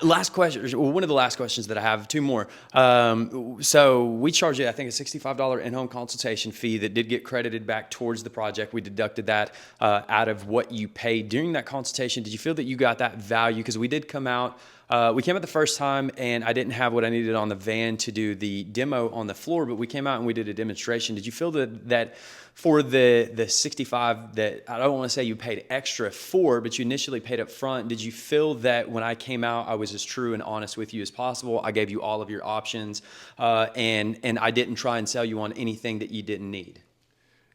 Last question, well, one of the last questions that I have, two more. So we charge you, I think, a $65 in-home consultation fee that did get credited back towards the project. We deducted that out of what you paid during that consultation. Did you feel that you got that value? Because we did come out, we came out the first time and I didn't have what I needed on the van to do the demo on the floor, but we came out and we did a demonstration. Did you feel that for the 65 that I don't want to say you paid extra for, but you initially paid up front, did you feel that when I came out, I was as true and honest with you as possible? I gave you all of your options, and I didn't try and sell you on anything that you didn't need.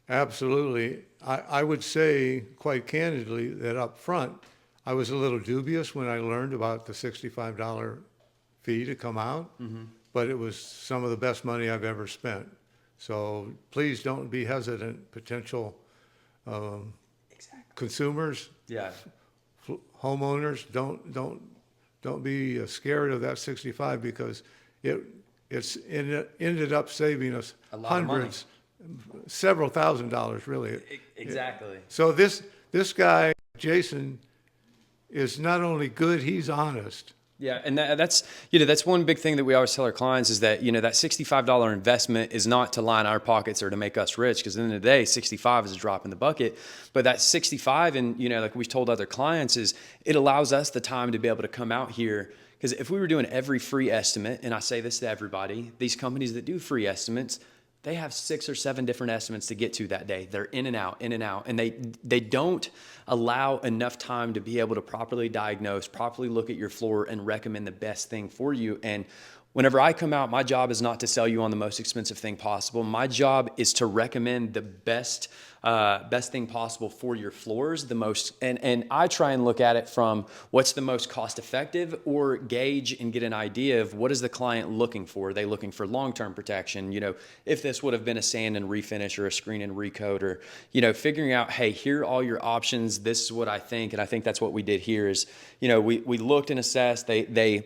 Absolutely. I would say quite candidly that up front, I was a little dubious when I learned about the $65 fee to come out, but it was some of the best money I've ever spent. So please don't be hesitant, potential consumers, Yeah. homeowners. Don't be scared of that 65 because it's ended up saving us A lot of money. hundreds, several $1,000s really. Exactly. So this guy Jason is not only good, he's honest. Yeah, and that's that's one big thing that we always tell our clients is that that $65 investment is not to line our pockets or to make us rich, because at the end of the day, 65 is a drop in the bucket. But that 65, and like we've told other clients, is it allows us the time to be able to come out here. Because if we were doing every free estimate, and I say this to everybody, these companies that do free estimates, they have 6 or 7 different estimates to get to that day. They're in and out, and they don't allow enough time to be able to properly diagnose, properly look at your floor, and recommend the best thing for you. And whenever I come out, my job is not to sell you on the most expensive thing possible. My job is to recommend the best thing possible for your floors, and I try and look at it from what's the most cost effective, or gauge and get an idea of what is the client looking for. Are they looking for long-term protection? If this would have been a sand and refinish or a screen and recoat, or, figuring out, hey, here are all your options. This is what I think. And I think that's what we did here is, we looked and assessed. They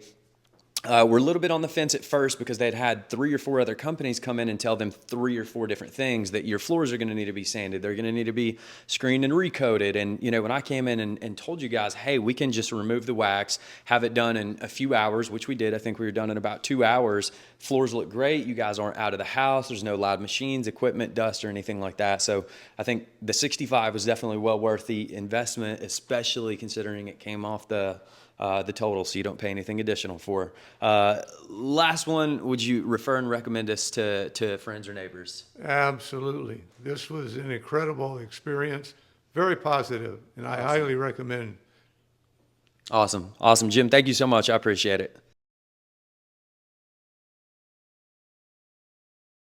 were a little bit on the fence at first because they'd had 3 or 4 other companies come in and tell them 3 or 4 different things, that your floors are going to need to be sanded. They're going to need to be screened and recoated. And, when I came in and told you guys, hey, we can just remove the wax, have it done in a few hours, which we did. I think we were done in about 2 hours. Floors look great. You guys aren't out of the house. There's no loud machines, equipment, dust, or anything like that. So I think the 65 was definitely well worth the investment, especially considering it came off the total, so you don't pay anything additional for. Last one, would you refer and recommend us to friends or neighbors? Absolutely. This was an incredible experience, very positive, and I highly recommend. Awesome. Jim, thank you so much. I appreciate it.